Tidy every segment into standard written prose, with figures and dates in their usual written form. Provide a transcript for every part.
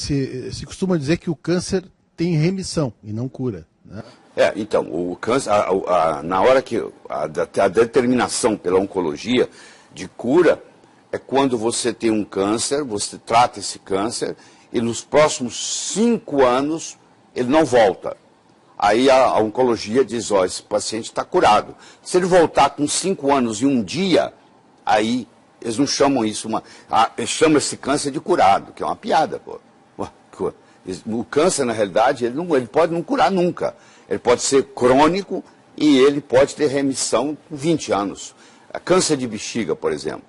se costuma dizer que o câncer tem remissão e não cura, né? Então, o câncer, na hora que a determinação pela oncologia de cura é quando você tem um câncer, você trata esse câncer e nos próximos 5 anos ele não volta. Aí a oncologia diz, esse paciente está curado. Se ele voltar com 5 anos e 1 dia, aí eles não chamam isso, eles chamam esse câncer de curado, que é uma piada, pô. O câncer, na realidade, ele pode não curar nunca. Ele pode ser crônico e ele pode ter remissão com 20 anos. Câncer de bexiga, por exemplo.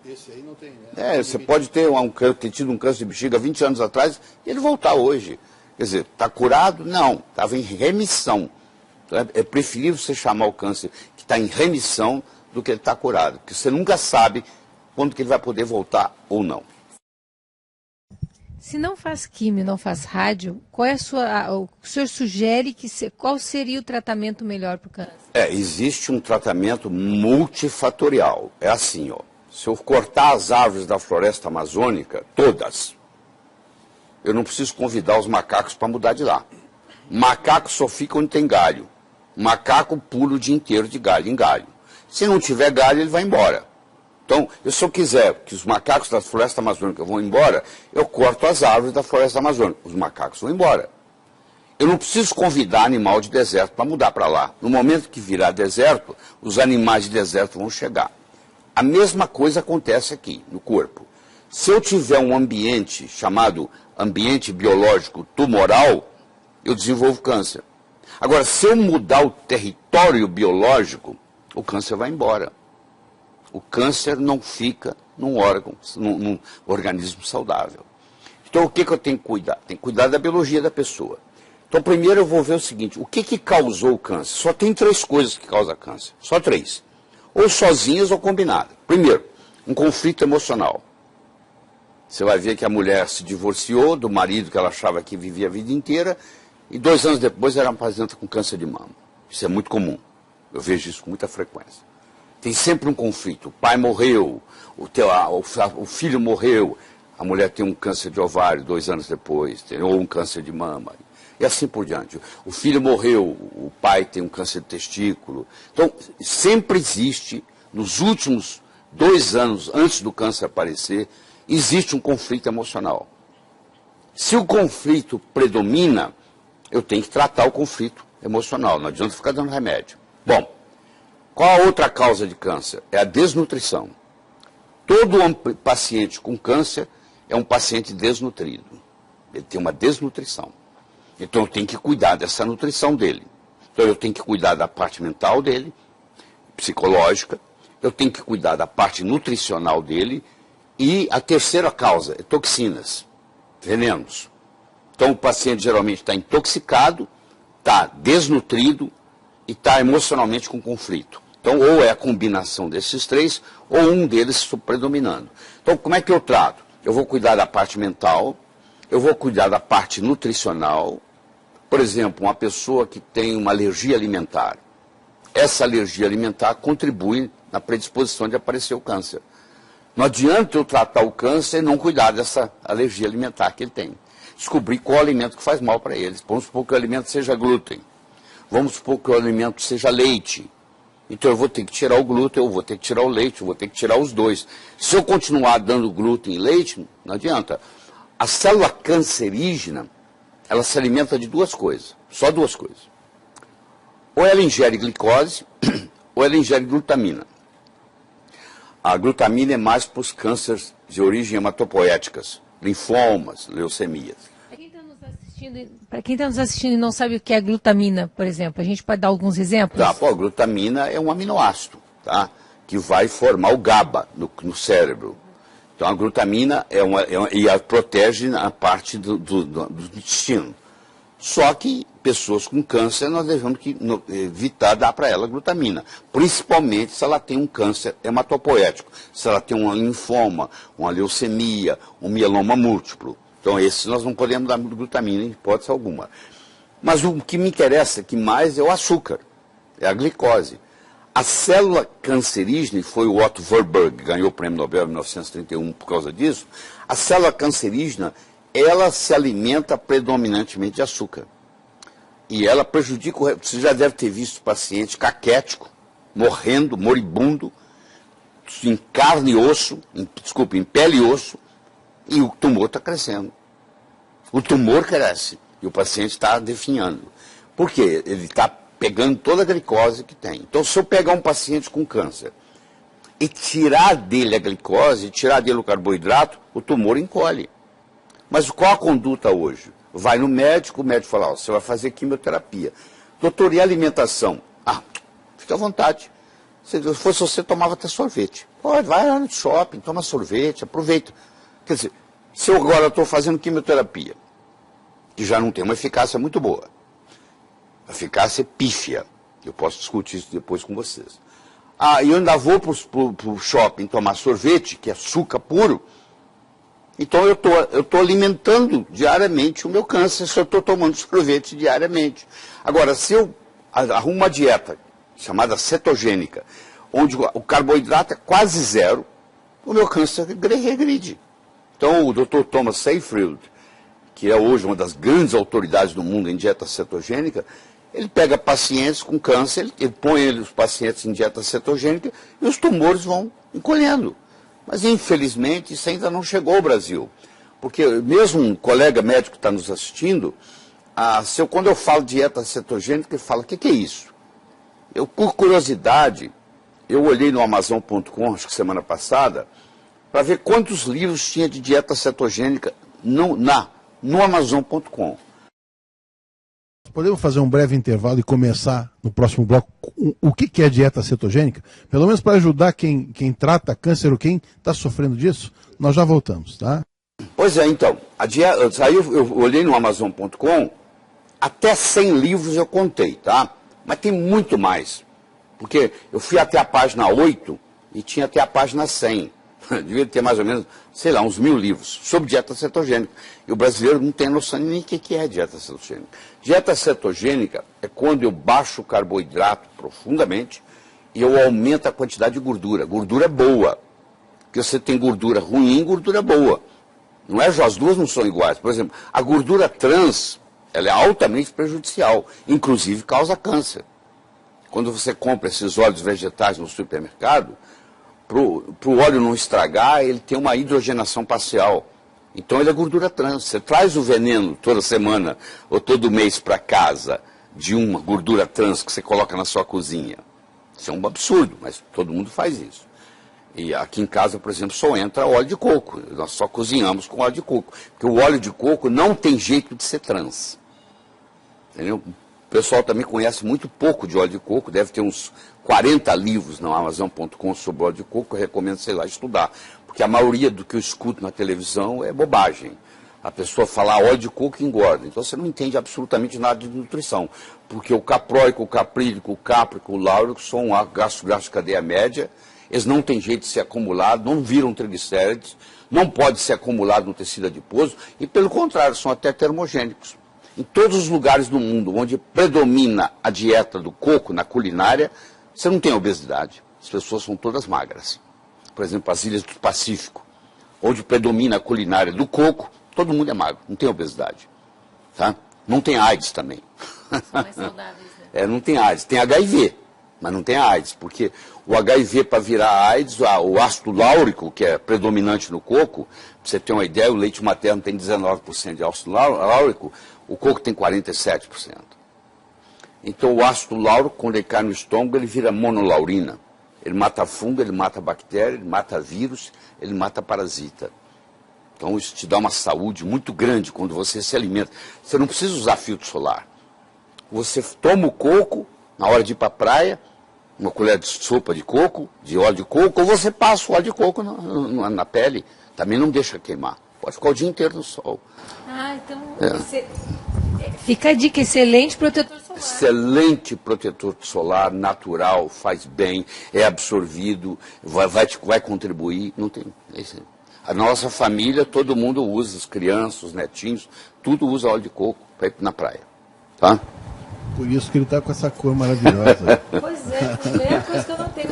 Esse aí não tem, né? Você pode ter tido um câncer de bexiga 20 anos atrás e ele voltar hoje. Quer dizer, está curado? Não, estava em remissão. É preferível você chamar o câncer que está em remissão do que ele está curado. Porque você nunca sabe quando que ele vai poder voltar ou não. Se não faz químio, não faz rádio, o senhor sugere qual seria o tratamento melhor para o câncer? Existe um tratamento multifatorial. É assim, se eu cortar as árvores da floresta amazônica, todas, eu não preciso convidar os macacos para mudar de lá. Macaco só fica onde tem galho. Macaco pula o dia inteiro de galho em galho. Se não tiver galho, ele vai embora. Então, se eu quiser que os macacos da floresta amazônica vão embora, eu corto as árvores da floresta amazônica. Os macacos vão embora. Eu não preciso convidar animal de deserto para mudar para lá. No momento que virar deserto, os animais de deserto vão chegar. A mesma coisa acontece aqui, no corpo. Se eu tiver um ambiente chamado ambiente biológico tumoral, eu desenvolvo câncer. Agora, se eu mudar o território biológico, o câncer vai embora. O câncer não fica num órgão, num organismo saudável. Então, o que eu tenho que cuidar? Tenho que cuidar da biologia da pessoa. Então, primeiro eu vou ver o seguinte, o que causou o câncer? Só tem 3 coisas que causam câncer, só 3. Ou sozinhas ou combinadas. Primeiro, um conflito emocional. Você vai ver que a mulher se divorciou do marido que ela achava que vivia a vida inteira e 2 anos depois ela apresenta com câncer de mama. Isso é muito comum. Eu vejo isso com muita frequência. Tem sempre um conflito. O pai morreu, o filho morreu, a mulher tem um câncer de ovário 2 anos depois, ou um câncer de mama. E assim por diante. O filho morreu, o pai tem um câncer de testículo. Então, sempre existe, nos últimos 2 anos, antes do câncer aparecer, existe um conflito emocional. Se o conflito predomina, eu tenho que tratar o conflito emocional, não adianta ficar dando remédio. Bom, qual a outra causa de câncer? É a desnutrição. Todo paciente com câncer é um paciente desnutrido. Ele tem uma desnutrição. Então eu tenho que cuidar dessa nutrição dele. Então eu tenho que cuidar da parte mental dele, psicológica, eu tenho que cuidar da parte nutricional dele, e a terceira causa é toxinas, venenos. Então o paciente geralmente está intoxicado, está desnutrido e está emocionalmente com conflito. Então ou é a combinação desses 3, ou um deles predominando. Então como é que eu trato? Eu vou cuidar da parte mental, eu vou cuidar da parte nutricional. Por exemplo, uma pessoa que tem uma alergia alimentar. Essa alergia alimentar contribui na predisposição de aparecer o câncer. Não adianta eu tratar o câncer e não cuidar dessa alergia alimentar que ele tem. Descobrir qual alimento que faz mal para eles. Vamos supor que o alimento seja glúten. Vamos supor que o alimento seja leite. Então eu vou ter que tirar o glúten, eu vou ter que tirar o leite, eu vou ter que tirar os dois. Se eu continuar dando glúten e leite, não adianta. A célula cancerígena, ela se alimenta de 2 coisas, só 2 coisas. Ou ela ingere glicose, ou ela ingere glutamina. A glutamina é mais para os cânceres de origem hematopoéticas, linfomas, leucemias. Para quem está nos assistindo e não sabe o que é glutamina, por exemplo, a gente pode dar alguns exemplos? A glutamina é um aminoácido, tá? Que vai formar o GABA no cérebro. Então a glutamina protege a parte do intestino. Só que pessoas com câncer nós devemos evitar dar para ela glutamina. Principalmente se ela tem um câncer hematopoético, se ela tem um linfoma, uma leucemia, um mieloma múltiplo. Então esses nós não podemos dar glutamina em hipótese alguma. Mas o que me interessa aqui mais é o açúcar, é a glicose. A célula cancerígena, e foi o Otto Warburg que ganhou o prêmio Nobel em 1931 por causa disso, a célula cancerígena ela se alimenta predominantemente de açúcar. E ela prejudica, você já deve ter visto paciente caquético, morrendo, moribundo, em carne e osso, em pele e osso, e o tumor está crescendo. O tumor cresce e o paciente está definhando. Por quê? Ele está pegando toda a glicose que tem. Então, se eu pegar um paciente com câncer e tirar dele a glicose, tirar dele o carboidrato, o tumor encolhe. Mas qual a conduta hoje? Vai no médico, o médico fala, você vai fazer quimioterapia. Doutor, e alimentação? Fica à vontade. Se fosse você, tomava até sorvete. Pode, vai lá no shopping, toma sorvete, aproveita. Quer dizer, se eu agora estou fazendo quimioterapia, que já não tem uma eficácia muito boa, a eficácia é pífia, eu posso discutir isso depois com vocês. E eu ainda vou para o shopping tomar sorvete, que é açúcar puro, então eu tô alimentando diariamente o meu câncer, se eu estou tomando sorvete diariamente. Agora, se eu arrumo uma dieta chamada cetogênica, onde o carboidrato é quase zero, o meu câncer regride. Então, o Dr. Thomas Seyfried, que é hoje uma das grandes autoridades do mundo em dieta cetogênica, ele pega pacientes com câncer, ele põe os pacientes em dieta cetogênica e os tumores vão encolhendo. Mas, infelizmente, isso ainda não chegou ao Brasil. Porque mesmo um colega médico que está nos assistindo, quando eu falo dieta cetogênica, ele fala, o que é isso? Por curiosidade, eu olhei no Amazon.com, acho que semana passada, para ver quantos livros tinha de dieta cetogênica no Amazon.com. Podemos fazer um breve intervalo e começar no próximo bloco o que é dieta cetogênica? Pelo menos para ajudar quem trata câncer ou quem está sofrendo disso. Nós já voltamos, tá? Pois é, então, eu olhei no Amazon.com, até 100 livros eu contei, tá? Mas tem muito mais, porque eu fui até a página 8 e tinha até a página 100. Devia ter mais ou menos, sei lá, uns 1000 livros sobre dieta cetogênica. E o brasileiro não tem noção nem o que é dieta cetogênica. Dieta cetogênica é quando eu baixo o carboidrato profundamente e eu aumento a quantidade de gordura. Gordura boa. Porque você tem gordura ruim e gordura boa. Não é, as duas não são iguais. Por exemplo, a gordura trans, ela é altamente prejudicial. Inclusive causa câncer. Quando você compra esses óleos vegetais no supermercado, para o óleo não estragar, ele tem uma hidrogenação parcial. Então ele é gordura trans. Você traz o veneno toda semana ou todo mês para casa de uma gordura trans que você coloca na sua cozinha. Isso é um absurdo, mas todo mundo faz isso. E aqui em casa, por exemplo, só entra óleo de coco. Nós só cozinhamos com óleo de coco. Porque o óleo de coco não tem jeito de ser trans. Entendeu? O pessoal também conhece muito pouco de óleo de coco, deve ter uns 40 livros no Amazon.com sobre óleo de coco, eu recomendo, sei lá, estudar. Porque a maioria do que eu escuto na televisão é bobagem. A pessoa fala óleo de coco engorda, então você não entende absolutamente nada de nutrição. Porque o capróico, o caprílico, o cáprico, o láurico são ácidos de cadeia média, eles não têm jeito de ser acumulados, não viram triglicérides, não pode ser acumulado no tecido adiposo, e pelo contrário, são até termogênicos. Em todos os lugares do mundo onde predomina a dieta do coco na culinária, você não tem obesidade. As pessoas são todas magras. Por exemplo, as ilhas do Pacífico, onde predomina a culinária do coco, todo mundo é magro, não tem obesidade. Tá? Não tem AIDS também. São mais saudáveis, né? Não tem AIDS. Tem HIV, mas não tem AIDS, porque o HIV, para virar AIDS, o ácido láurico, que é predominante no coco, para você ter uma ideia, o leite materno tem 19% de ácido láurico, o coco tem 47%. Então o ácido láurico, quando ele cai no estômago, ele vira monolaurina. Ele mata fungo, ele mata bactéria, ele mata vírus, ele mata parasita. Então isso te dá uma saúde muito grande quando você se alimenta. Você não precisa usar filtro solar. Você toma o coco, na hora de ir para a praia, uma colher de sopa de coco, de óleo de coco, ou você passa o óleo de coco na pele. Também não deixa queimar. Pode ficar o dia inteiro no sol. Então fica a dica, excelente protetor solar. Excelente protetor solar, natural, faz bem, é absorvido, vai contribuir. Não tem. A nossa família, todo mundo usa, as crianças, os netinhos, tudo usa óleo de coco para ir na praia. Tá? Por isso que ele está com essa cor maravilhosa. Pois é, primeira coisa que eu notei.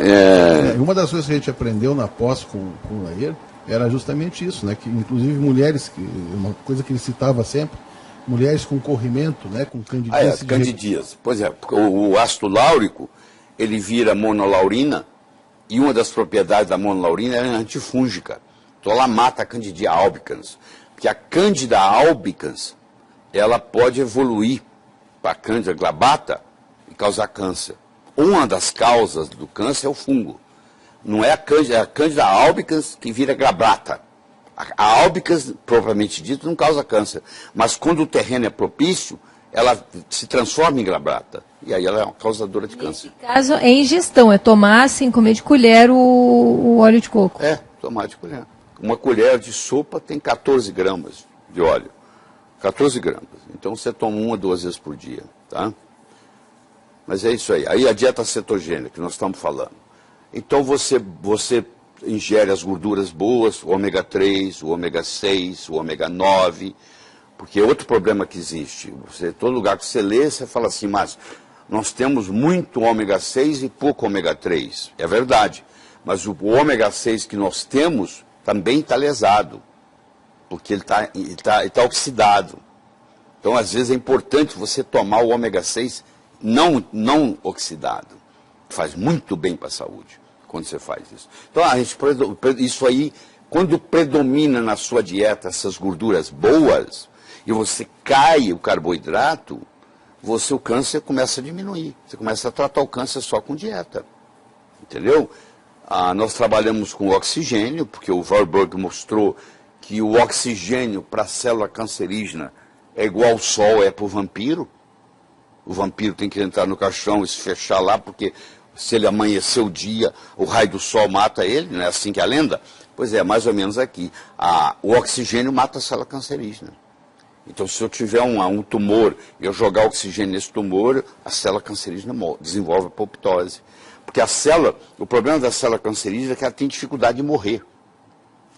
Uma das coisas que a gente aprendeu na pós com o Laer era justamente isso, né? Que inclusive mulheres, uma coisa que ele citava sempre, mulheres com corrimento, né? Com candidíase. Candidíase. Pois é, o ácido láurico, ele vira monolaurina, e uma das propriedades da monolaurina é antifúngica. Então ela mata a Candida albicans. Porque a Candida albicans, ela pode evoluir para a Candida glabata e causar câncer. Uma das causas do câncer é o fungo. Não é a Candida albicans que vira glabata. A albicans, propriamente dito, não causa câncer. Mas quando o terreno é propício, ela se transforma em glabata. E aí ela é uma causadora de câncer. Nesse caso, é ingestão, é tomar, assim, comer de colher o óleo de coco. É, tomar de colher. Uma colher de sopa tem 14 gramas de óleo. 14 gramas. Então você toma 1 ou 2 vezes por dia, tá? Mas é isso aí. Aí a dieta cetogênica que nós estamos falando. Então você ingere as gorduras boas, o ômega 3, o ômega 6, o ômega 9, porque é outro problema que existe. Todo lugar que você lê, você fala assim, mas nós temos muito ômega 6 e pouco ômega 3. É verdade, mas o ômega 6 que nós temos também está lesado, porque ele tá oxidado. Então, às vezes, é importante você tomar o ômega 6 não oxidado. Faz muito bem para a saúde quando você faz isso. Então, isso aí, quando predomina na sua dieta essas gorduras boas, e você cai o carboidrato, o câncer começa a diminuir. Você começa a tratar o câncer só com dieta. Entendeu? Nós trabalhamos com oxigênio, porque o Warburg mostrou que o oxigênio para a célula cancerígena é igual ao sol é para o vampiro. O vampiro tem que entrar no caixão e se fechar lá, porque se ele amanhecer o dia, o raio do sol mata ele, não é assim que é a lenda? Pois é, mais ou menos aqui. O oxigênio mata a célula cancerígena. Então, se eu tiver um tumor e eu jogar oxigênio nesse tumor, a célula cancerígena desenvolve apoptose. Porque o problema da célula cancerígena é que ela tem dificuldade de morrer.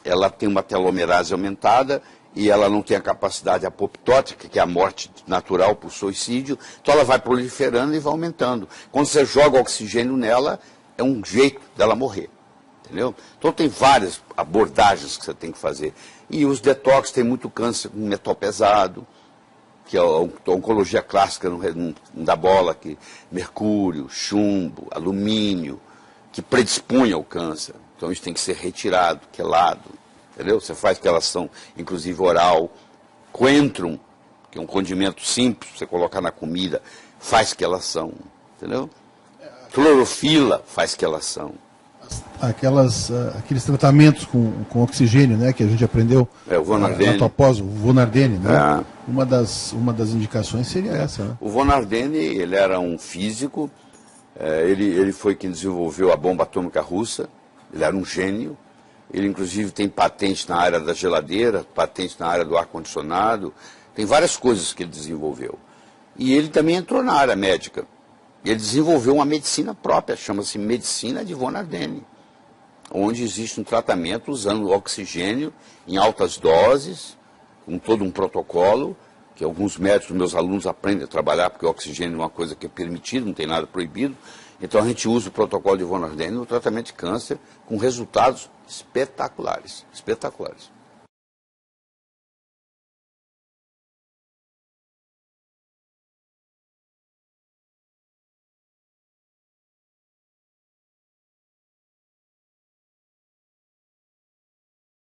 Ela tem uma telomerase aumentada e ela não tem a capacidade apoptótica, que é a morte natural por suicídio, então ela vai proliferando e vai aumentando. Quando você joga oxigênio nela, é um jeito dela morrer. Entendeu? Então tem várias abordagens que você tem que fazer. E os detox tem muito câncer com metal pesado, que é a oncologia clássica não dá bola, que mercúrio, chumbo, alumínio, que predispõe ao câncer. Então isso tem que ser retirado, quelado, entendeu? Você faz quelação, inclusive oral. Coentrum, que é um condimento simples, você colocar na comida, faz quelação, entendeu? Clorofila faz quelação. Aqueles tratamentos com oxigênio, né, que a gente aprendeu o Von Ardenne. na tua pós, o Von Ardenne, né? Uma das indicações seria essa, né? O Von Ardenne, ele era um físico, ele foi quem desenvolveu a bomba atômica russa, ele era um gênio, ele inclusive tem patente na área da geladeira, patente na área do ar-condicionado, tem várias coisas que ele desenvolveu. E ele também entrou na área médica. Ele desenvolveu uma medicina própria, chama-se Medicina de Von Ardenne, onde existe um tratamento usando oxigênio em altas doses, com todo um protocolo, que alguns médicos, meus alunos, aprendem a trabalhar, porque o oxigênio é uma coisa que é permitida, não tem nada proibido. Então a gente usa o protocolo de Von Ardenne no tratamento de câncer, com resultados espetaculares, espetaculares.